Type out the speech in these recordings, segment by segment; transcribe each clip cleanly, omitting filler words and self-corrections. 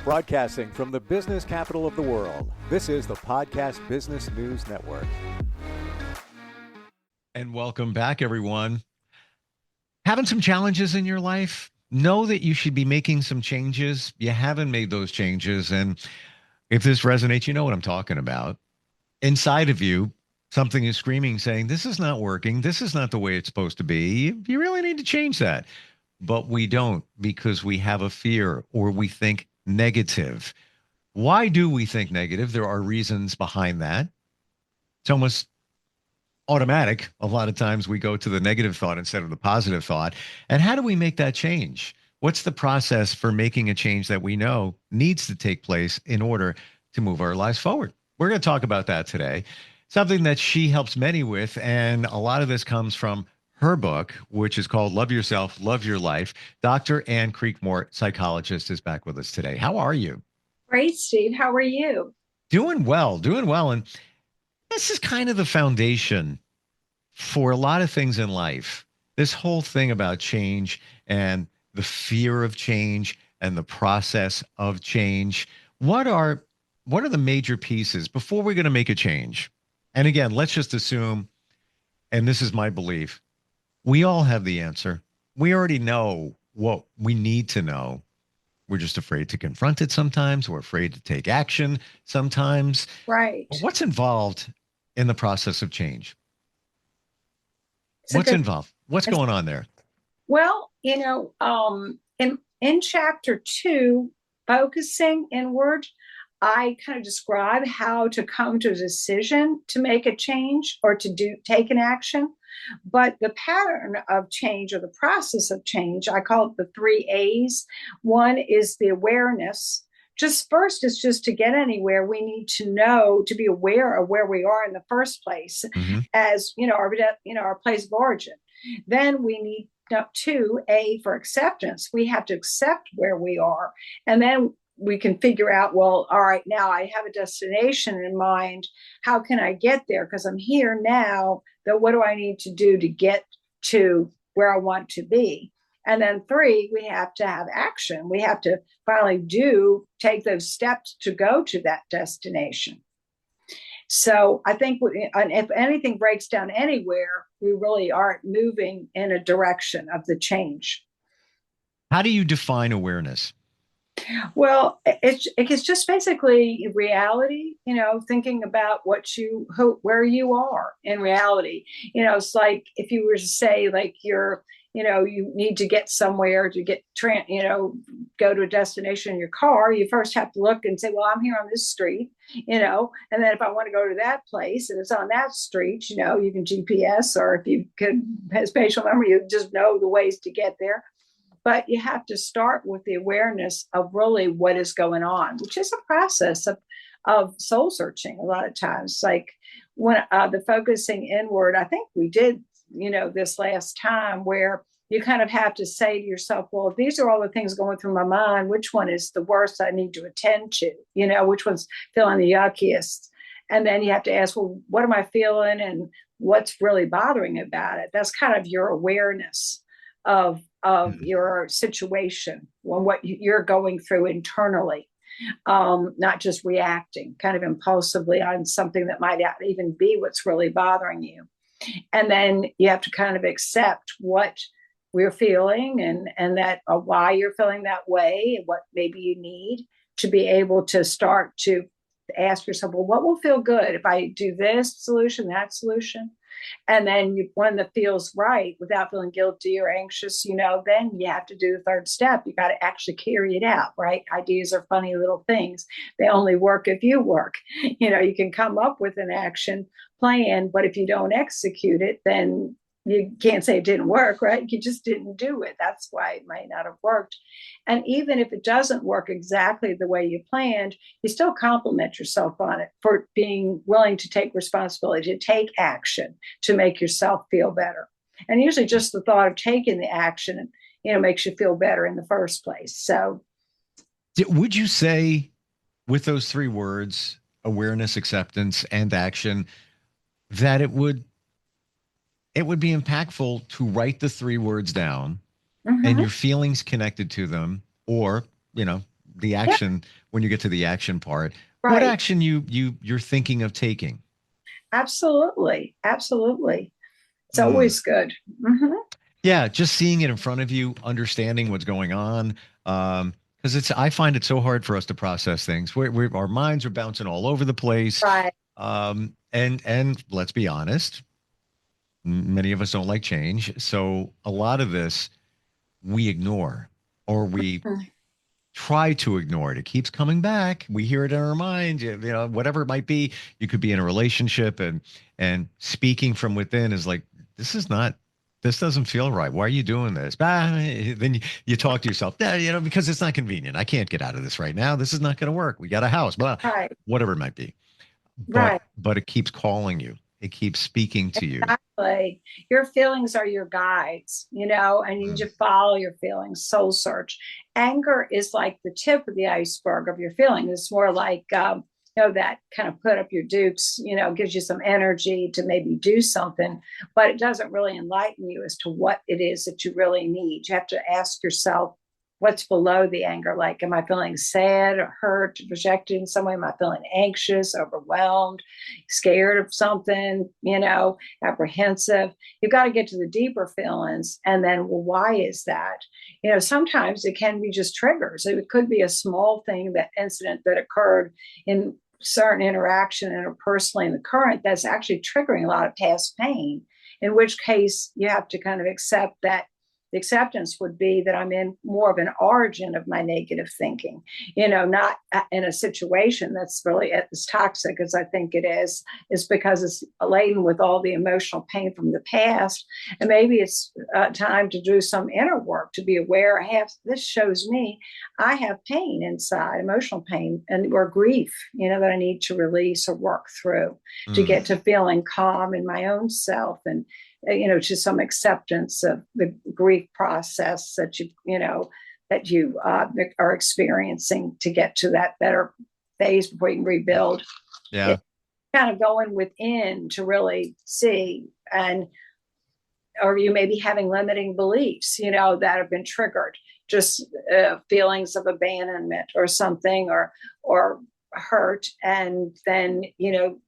Broadcasting from the business capital of the world, this is the Podcast Business News Network. And welcome back, everyone. Having some challenges in your life? Know that you should be making some changes. You haven't made those changes. And if this resonates, you know what I'm talking about. Inside of you, something is screaming, saying, this is not working. This is not the way it's supposed to be. You really need to change that. But we don't, because we have a fear or we think negative. Why do we think negative? There are reasons behind that. It's almost automatic. A lot of times we go to the negative thought instead of the positive thought. And how do we make that change? What's the process for making a change that we know needs to take place in order to move our lives forward? We're going to talk about that today, something that she helps many with. And a lot of this comes from her book, which is called Love Yourself, Love Your Life. Dr. Ann Creekmore, psychologist, is back with us today. How are you? Great, Steve. How are you? Doing well, doing well. And this is kind of the foundation for a lot of things in life. This whole thing about change and the fear of change and the process of change. What are the major pieces before we're going to make a change? And again, let's just assume, and this is my belief, we all have the answer. We already know what we need to know. We're just afraid to confront it sometimes. We're afraid to take action sometimes. Right. What's involved in the process of change? What's involved? What's going on there? Well, in chapter 2, focusing inward, I kind of describe how to come to a decision to make a change or to take an action. But the pattern of change or the process of change, I call it the 3 A's. One is the awareness. Just first is just to get anywhere, we need to know, to be aware of where we are in the first place, as our place of origin. Then we need 2, A, for acceptance. We have to accept where we are, and then we can figure out, well, all right, now I have a destination in mind. How can I get there? Because I'm here now. What do I need to do to get to where I want to be? And then 3, we have to have action. We have to finally take those steps to go to that destination. So I think if anything breaks down anywhere, we really aren't moving in a direction of the change. How do you define awareness? Well, it's just basically reality, thinking about where you are in reality. It's like if you were to say, like, you need to get somewhere to go to a destination in your car, you first have to look and say, well, I'm here on this street, and then if I want to go to that place and it's on that street, you can GPS, or if you could have spatial memory, you just know the ways to get there. But you have to start with the awareness of really what is going on, which is a process of soul searching a lot of times. Like when the focusing inward, I think we did, this last time, where you kind of have to say to yourself, well, if these are all the things going through my mind, which one is the worst I need to attend to? Which one's feeling the yuckiest? And then you have to ask, well, what am I feeling and what's really bothering about it? That's kind of your awareness of your situation, what you're going through internally, not just reacting kind of impulsively on something that might not even be what's really bothering you. And then you have to kind of accept what we're feeling and that why you're feeling that way and what maybe you need to be able to start to ask yourself, well, what will feel good if I do this solution, that solution? And then one that feels right without feeling guilty or anxious, then you have to do the 3rd step. You got to actually carry it out, right? Ideas are funny little things. They only work if you work. You can come up with an action plan, but if you don't execute it, then you can't say it didn't work, right? You just didn't do it. That's why it might not have worked. And even if it doesn't work exactly the way you planned, you still compliment yourself on it for being willing to take responsibility, to take action, to make yourself feel better. And usually just the thought of taking the action, makes you feel better in the first place. So would you say with those 3 words, awareness, acceptance, and action, that it would be impactful to write the 3 words down and your feelings connected to them, or, the Yeah, action when you get to the action part. What right. action you're thinking of taking? Absolutely. Absolutely. It's Hmm. always good. Hmm. Yeah, just seeing it in front of you, understanding what's going on. Because I find it so hard for us to process things. Our minds are bouncing all over the place. Right. And let's be honest, many of us don't like change. So a lot of this we ignore, or we Mhm. try to ignore it. It keeps coming back. We hear it in our mind, whatever it might be. You could be in a relationship, and speaking from within is like, this is not, this doesn't feel right. Why are you doing this? Then you talk to yourself, yeah, because it's not convenient. I can't get out of this right now. This is not going to work. We got a house, blah, Right. whatever it might be. But Right. but it keeps calling you. It keeps speaking to you. Exactly. Your feelings are your guides, and you need Mm. to follow your feelings, soul search. Anger is like the tip of the iceberg of your feeling. It's more like, that kind of put up your dukes, gives you some energy to maybe do something, but it doesn't really enlighten you as to what it is that you really need. You have to ask yourself, what's below the anger? Like, am I feeling sad or hurt, rejected in some way? Am I feeling anxious, overwhelmed, scared of something, apprehensive? You've got to get to the deeper feelings. And then, well, why is that? Sometimes it can be just triggers. It could be a small thing, that incident that occurred in certain interaction interpersonally in the current that's actually triggering a lot of past pain, in which case you have to kind of accept that. The acceptance would be that I'm in more of an origin of my negative thinking, not in a situation that's really as toxic as I think it is because it's laden with all the emotional pain from the past. And maybe it's time to do some inner work to be aware. This shows me I have pain inside, emotional pain and or grief, that I need to release or work through to Mm. get to feeling calm in my own self, and to some acceptance of the grief process that you are experiencing to get to that better phase before you can rebuild. Yeah. It's kind of going within to really see, and or you may be having limiting beliefs, that have been triggered, just feelings of abandonment or something, or hurt, and then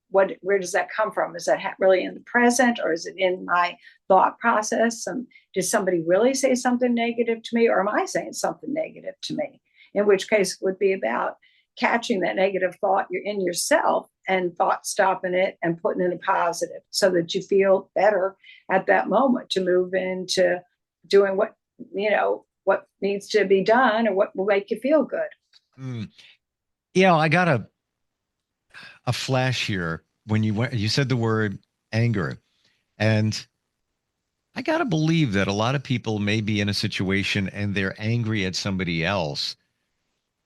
where does that come from? Is that really in the present, or is it in my thought process? Did somebody really say something negative to me, or am I saying something negative to me? In which case, it would be about catching that negative thought you're in yourself and thought stopping it and putting in a positive so that you feel better at that moment to move into doing what needs to be done or what will make you feel good. Mm. I got a flash here when you said the word anger, and I got to believe that a lot of people may be in a situation and they're angry at somebody else,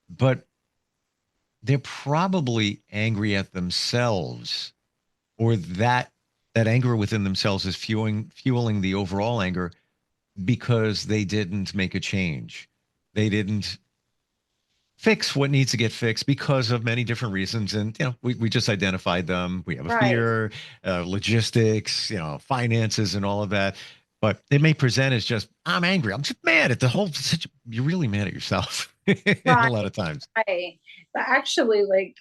but they're probably angry at themselves, or that anger within themselves is fueling the overall anger because they didn't make a change. They didn't fix what needs to get fixed because of many different reasons. And, we just identified them. We have a Right. fear, logistics, finances and all of that. But it may present as just, I'm angry. I'm just mad at the whole situation. You're really mad at yourself a Right. lot of times. Right. But actually, like,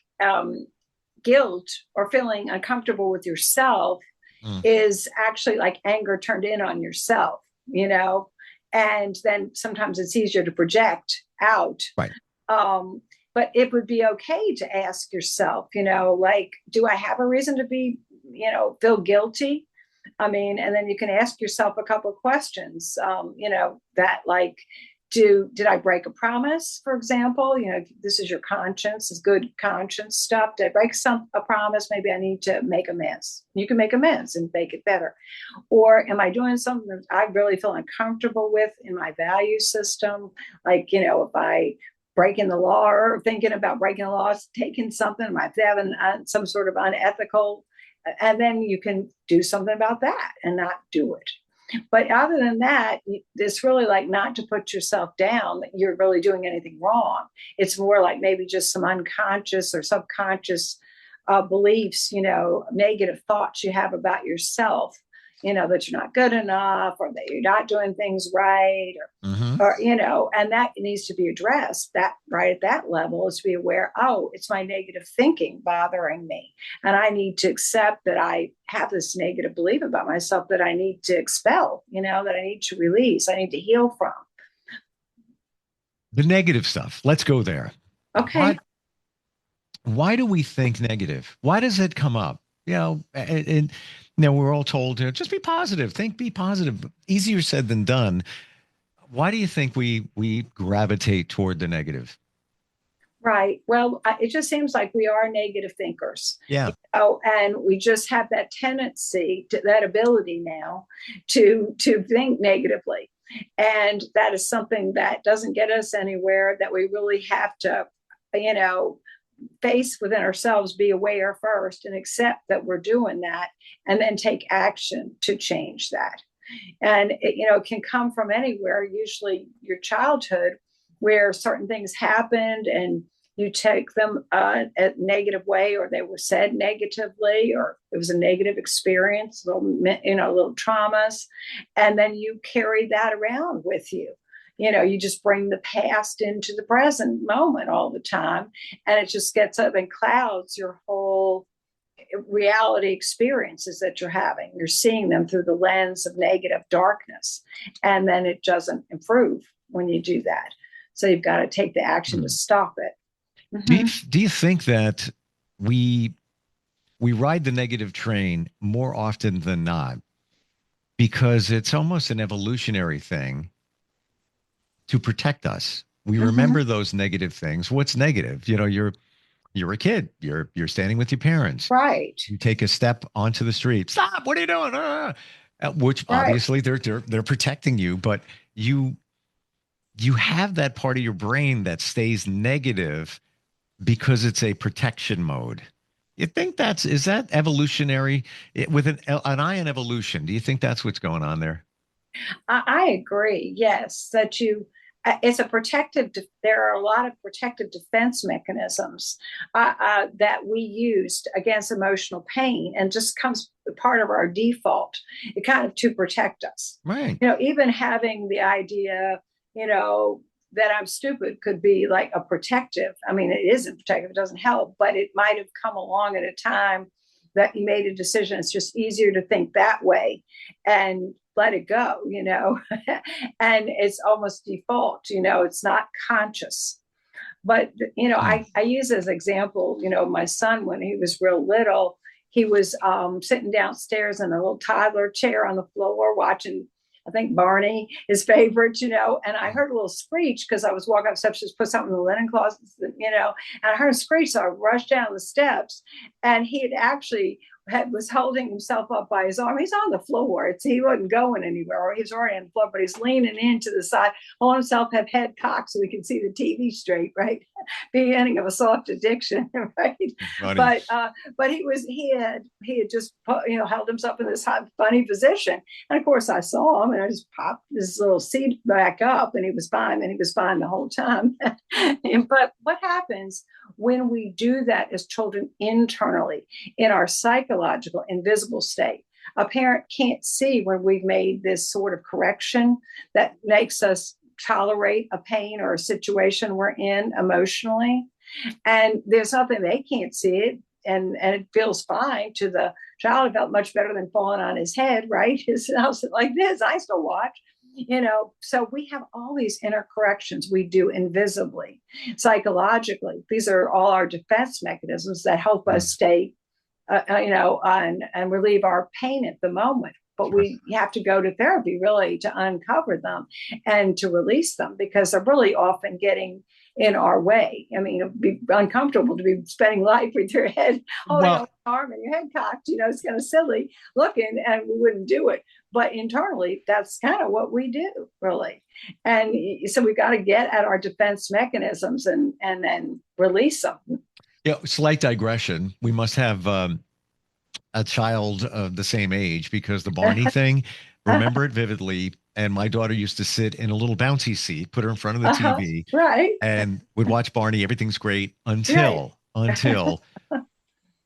guilt or feeling uncomfortable with yourself Mm, is actually like anger turned in on yourself, and then sometimes it's easier to project out. right. Um, but it would be okay to ask yourself, like, do I have a reason to be, feel guilty? I mean, and then you can ask yourself a couple of questions, that like, did I break a promise, for example? This is your conscience, is good conscience stuff. Did I break a promise? Maybe I need to make amends. You can make amends and make it better. Or am I doing something that I really feel uncomfortable with in my value system? Like, if I breaking the law or thinking about breaking the law, taking something, am I having some sort of unethical? And then you can do something about that and not do it. But other than that, it's really like not to put yourself down that you're really doing anything wrong. It's more like maybe just some unconscious or subconscious beliefs, negative thoughts you have about yourself, that you're not good enough, or that you're not doing things right, Mm-hmm. or and that needs to be addressed. That right at that level is to be aware, oh, it's my negative thinking bothering me, and I need to accept that I have this negative belief about myself that I need to expel, that I need to release, I need to heal from. The negative stuff. Let's go there. Okay. Why do we think negative? Why does it come up? And we're all told, just be positive, be positive. Easier said than done. Why do you think we gravitate toward the negative? Right. Well, it just seems like we are negative thinkers. Yeah. And we just have that tendency, that ability now to think negatively. And that is something that doesn't get us anywhere, that we really have to, face within ourselves, be aware first and accept that we're doing that, and then take action to change that. And it can come from anywhere, usually your childhood, where certain things happened and you take them a negative way, or they were said negatively, or it was a negative experience, little traumas, and then you carry that around with you. You just bring the past into the present moment all the time, and it just gets up and clouds your whole reality experiences that you're having. You're seeing them through the lens of negative darkness, and then it doesn't improve when you do that. So you've got to take the action to stop it. Mm-hmm. Do you think that we ride the negative train more often than not because it's almost an evolutionary thing to protect us? We remember those negative things. What's negative? You're a kid. You're standing with your parents. Right. You take a step onto the street. Stop! What are you doing? Which obviously they're protecting you, but you have that part of your brain that stays negative because it's a protection mode. You think is that evolutionary with an eye on evolution? Do you think that's what's going on there? I agree. Yes, that it's a protective. There are a lot of protective defense mechanisms that we used against emotional pain, and just comes part of our default. It kind of to protect us. Right. Even having the idea, that I'm stupid could be like a protective. I mean, it isn't protective, it doesn't help, but it might have come along at a time that you made a decision. It's just easier to think that way and let it go, and it's almost default, it's not conscious. But, I use as example, my son, when he was real little, he was sitting downstairs in a little toddler chair on the floor watching, I think, Barney, his favorite, and I heard a little screech because I was walking up steps, just put something in the linen closet, and I heard a screech. So I rushed down the steps, and he had actually was holding himself up by his arm. He's on the floor. He wasn't going anywhere, or he was already on the floor, but he's leaning into the side, holding himself have head cocked so we can see the TV straight, right? Beginning of a soft addiction, right? Funny. But he had just held himself in this funny position, and of course I saw him, and I just popped his little seat back up, and he was fine, the whole time. But what happens when we do that as children internally in our psychological invisible state? A parent can't see when we've made this sort of correction that makes us tolerate a pain or a situation we're in emotionally, and there's nothing, they can't see it, and it feels fine to the child. It felt much better than falling on his head, right? His house like this, I still watch. So we have all these inner corrections we do invisibly, psychologically. These are all our defense mechanisms that help us stay, and relieve our pain at the moment. But we have to go to therapy really to uncover them and to release them, because they're really often getting in our way. I mean, it'd be uncomfortable to be spending life with your head holding on your arm and your head cocked. It's kind of silly looking, and we wouldn't do it. But internally, that's kind of what we do, really. And so we've got to get at our defense mechanisms and then release them. Slight digression. We must have a child of the same age, because the Barney thing, remember it vividly. And my daughter used to sit in a little bouncy seat, put her in front of the TV, right, and would watch Barney. Everything's great until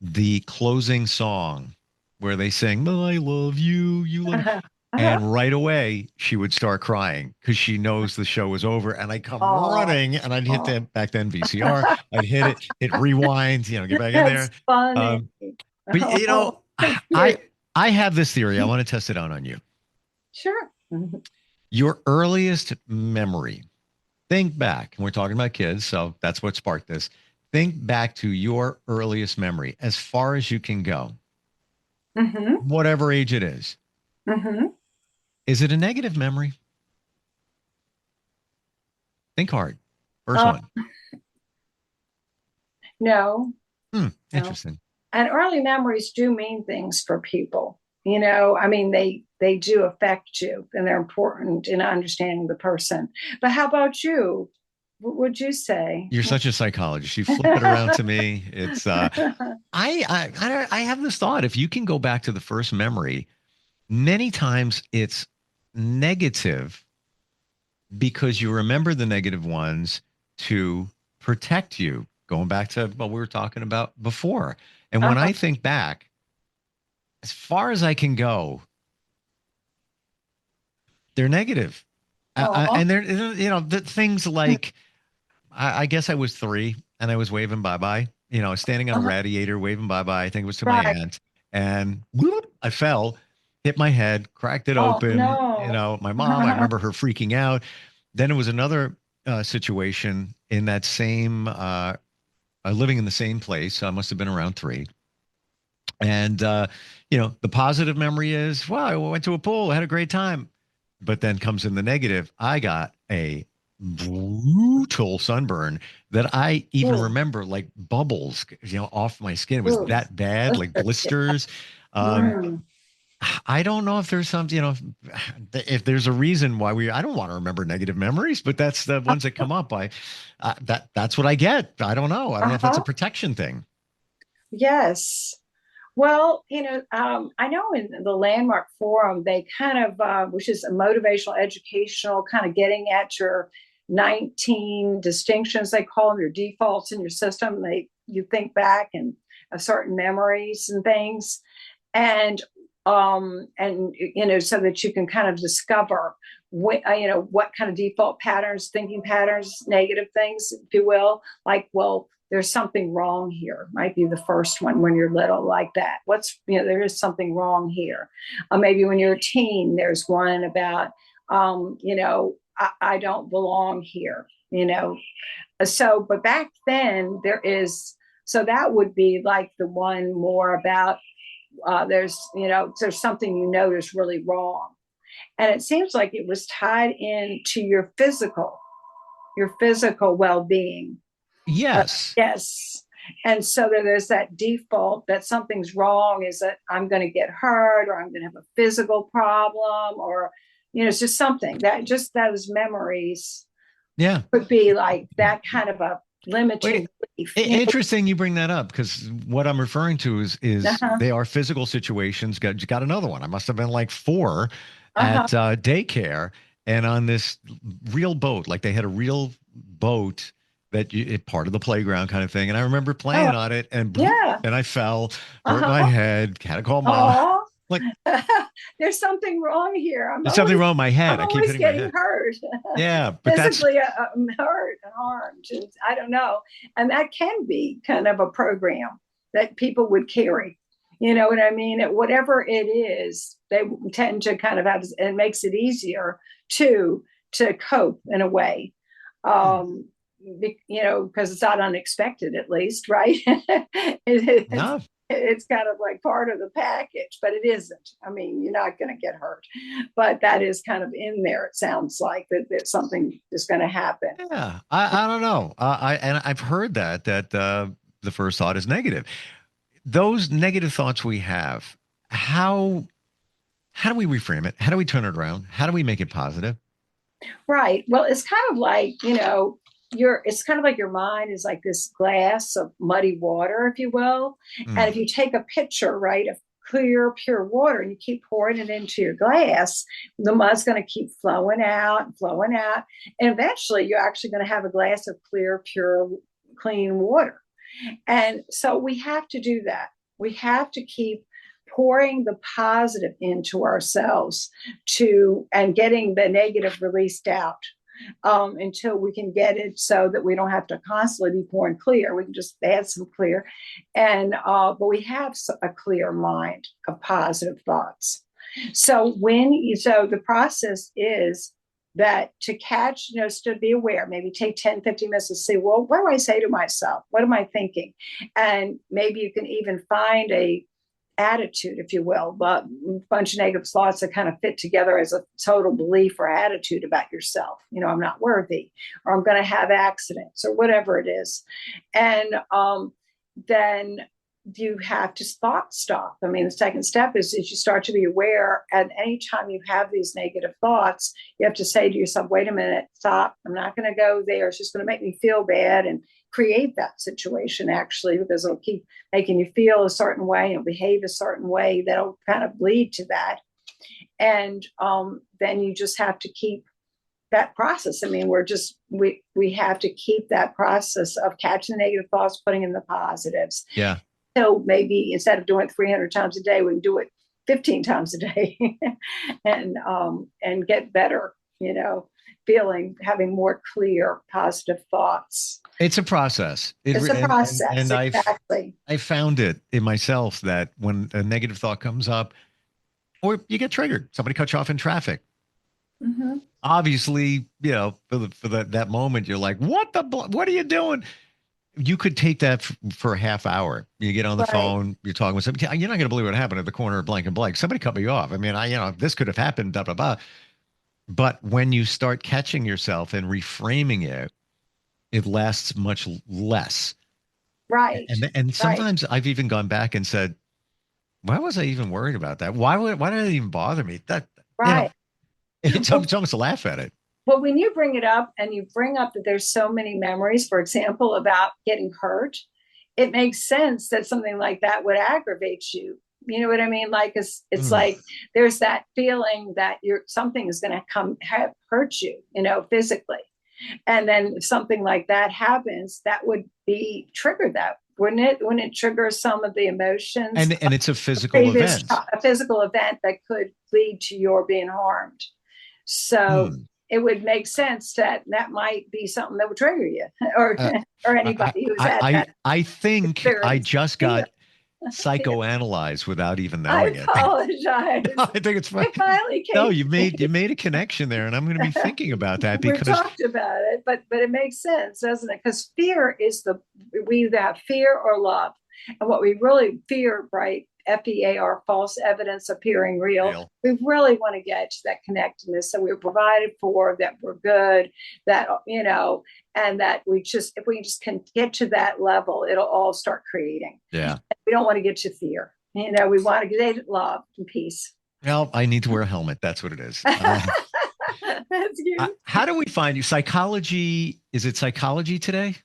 the closing song where they sing, I love you, you love, Uh-huh. Uh-huh. and right away she would start crying because she knows the show is over. And I'd come Oh, running and I'd hit oh. that back then VCR. I'd hit it, hit rewind, get back in there. That's funny. Um, but Oh, that's I cute. I have this theory. I want to test it out on you. Sure. Mhm. Your earliest memory. Think back. And we're talking about kids, so that's what sparked this. Think back to your earliest memory as far as you can go, Mhm. whatever age it is. Mhm. Is it a negative memory? Think hard. First Uh, one. no, no. Interesting. And early memories do mean things for people. I mean, they do affect you, and they're important in understanding the person. But how about you? What would you say? You're such a psychologist. You flip it around to me. It's I have this thought. If you can go back to the first memory, many times it's negative because you remember the negative ones to protect you, going back to what we were talking about before. And when Uh-huh. I think back, as far as I can go, they're negative. Oh, And they're, the things like, I guess I was 3 and I was waving bye bye, standing on a uh-huh. radiator, waving bye bye. I think it was to my Right. aunt. And whoop, I fell, hit my head, cracked it Oh open. no. My mom, I remember her freaking out. Then it was another situation in that same, living in the same place. So I must have been around 3. And, the positive memory is, wow, I went to a pool, I had a great time. But then comes in the negative. I got a brutal sunburn that I even Ooh, remember like bubbles, off my skin. It was ooh. that bad, like blisters. Um, Mm. I don't know if there's some, if there's a reason why I don't want to remember negative memories, but that's the ones that come up. That's what I get. I don't know. I don't know if that's a Uh-huh. protection thing. Yes. Well, I know in the Landmark Forum, they kind of, which is a motivational, educational, kind of getting at your 19 distinctions, they call them your defaults in your system. You think back and certain memories and things, and so that you can kind of discover what kind of default patterns, thinking patterns, negative things, if you will, like, well, there's something wrong here, might be the first one when you're little, like that. There is something wrong here. Maybe when you're a teen, there's one about, I don't belong here, but back then so that would be like the one more about, there's something is really wrong. And it seems like it was tied into your physical well-being. Yes. Yes. And so there's that default that something's wrong, is that I'm going to get hurt, or I'm going to have a physical problem, or, it's just something that just those memories Yeah. would be like that kind of a limiting Wait, belief. interesting you bring that up because what I'm referring to is Uh-huh. they are physical situations. Got another one. I must have been like 4 Uh-huh. at daycare and on this real boat, like they had a real boat that part of the playground kind of thing. And I remember Oh, playing on it and bloop, yeah. and I fell, hurt my Uh-huh. head, had to call mom. Oh, Like there's something wrong here. there's something wrong with my I'm head. I keep always hitting my getting head. hurt, Yeah, but that's physically hurt and harmed. And I don't know. And that can be kind of a program that people would carry. You know what I mean? Whatever it is, they tend to kind of have, it makes it easier to cope in a way. Um, because it's not unexpected, at least, right? it's, no. it's kind of like part of the package, but it isn't. I mean, you're not going to get hurt, but that is kind of in there. It sounds like that something is going to happen. Yeah, I don't know. I've heard that the first thought is negative. Those negative thoughts we have, how do we reframe it? How do we turn it around? How do we make it positive? Right. Well, it's kind of like, it's kind of like your mind is like this glass of muddy water, if you will. And if Mm. you take a pitcher, right, of clear, pure water, and you keep pouring it into your glass, the mud's going to keep flowing out and flowing out. And eventually you're actually going to have a glass of clear, pure, clean water. And so we have to do that. We have to keep pouring the positive into ourselves and getting the negative released out until we can get it so that we don't have to constantly be pouring clear. We can just add some clear. But we have a clear mind of positive thoughts. So the process is that to catch, to be aware, maybe take 10, 15 minutes to see, well, what do I say to myself? What am I thinking? And maybe you can even find a attitude, if you will, but a bunch of negative thoughts that kind of fit together as a total belief or attitude about yourself. I'm not worthy, or I'm going to have accidents, or whatever it is. And then you have to stop. I mean, the second step is you start to be aware. And anytime you have these negative thoughts, you have to say to yourself, wait a minute, stop. I'm not going to go there. It's just going to make me feel bad and create that situation, actually, because it'll keep making you feel a certain way and behave a certain way that'll kind of lead to that. And then you just have to keep that process. I mean, we have to keep that process of catching the negative thoughts, putting in the positives. Yeah. So maybe instead of doing it 300 times a day, we can do it 15 times a day and get better, having more clear, positive thoughts. It's a process. It's a process. And exactly. I found it in myself that when a negative thought comes up, or you get triggered, somebody cuts you off in traffic. Mm-hmm. Obviously, for that moment, you're like, what are you doing? You could take that for a half hour. You get on the phone, you're talking with somebody. You're not going to believe what happened at the corner of blank and blank. Somebody cut me off. I mean, this could have happened, blah, blah, blah. But when you start catching yourself and reframing it, it lasts much less. Right. And sometimes I've even gone back and said, why was I even worried about that? Why did it even bother me? It's almost a laugh at it. Well, when you bring it up and you bring up that there's so many memories, for example, about getting hurt, it makes sense that something like that would aggravate you. You know what I mean? Like it's like there's that feeling that something is going to hurt you, physically. And then if something like that happens, that would be triggered that, wouldn't it? Wouldn't it trigger some of the emotions? And it's a physical event. A physical event that could lead to your being harmed. So it would make sense that might be something that would trigger you or anybody who's had that. I think I just got psychoanalyzed without even knowing it. I apologize. No, I think it's funny. No, you made a connection there, and I'm going to be thinking about that because we talked about it, but it makes sense, doesn't it? Because fear is we either have fear or love, and what we really fear, right? FEAR, false evidence appearing real. We really want to get to that connectedness that we're provided for, that we're good, that and that if we just can get to that level, it'll all start creating. Yeah. We don't want to get to fear. We want to get love and peace. Well, I need to wear a helmet. That's what it is. That's cute. How do we find you? Psychology? Is it Psychology Today?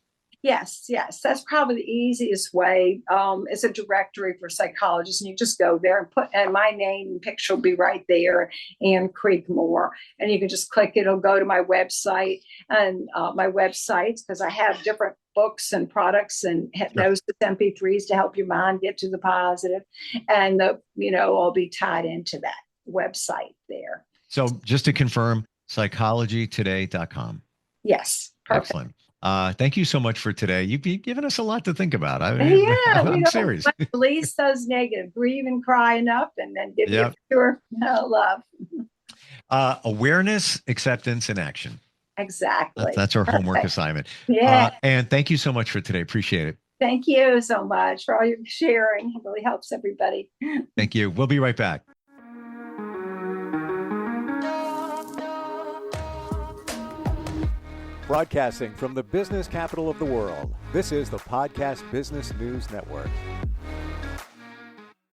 Yes. That's probably the easiest way. It's a directory for psychologists, and you just go there and my name and picture will be right there, and Creekmore, and you can just click it. It'll go to my website and my websites, because I have different books and products and hypnosis MP3s to help your mind get to the positive, and I'll be tied into that website there. So just to confirm, psychologytoday.com. Yes. Perfect. Excellent. Thank you so much for today. You've given us a lot to think about. I'm serious. Release those negative, grieve and cry enough, and then give you pure love. Awareness, acceptance, and action. Exactly. That's our homework assignment. Yeah. And thank you so much for today. Appreciate it. Thank you so much for all your sharing. It really helps everybody. Thank you. We'll be right back. Broadcasting from the business capital of the world, this is the Podcast Business News Network.